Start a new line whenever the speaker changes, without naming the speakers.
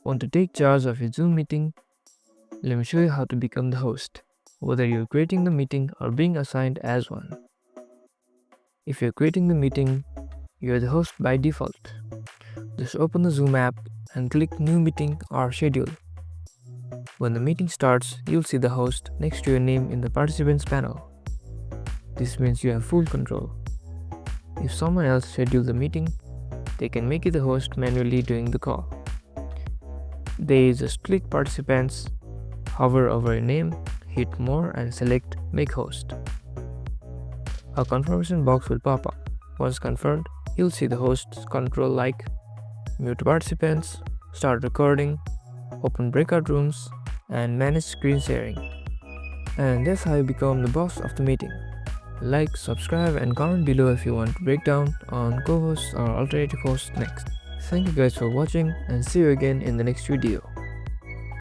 Want to take charge of your Zoom meeting? Let me show you how to become the host, whether you're creating the meeting or being assigned as one. If you're creating the meeting, you're the host by default. Just open the Zoom app and click New Meeting or Schedule. When the meeting starts, you'll see the host next to your name in the participants panel. This means you have full control. If someone else schedules the meeting, they can make you the host manually during the call. They just click Participants, hover over your name, hit More and select Make Host. A confirmation box will pop up. Once confirmed, you'll see the host's control like mute participants, start recording, open breakout rooms, and manage screen sharing. And that's how you become the boss of the meeting. Like, subscribe, and comment below if you want to break down on co-hosts or alternative hosts next. Thank you guys for watching and see you again in the next video.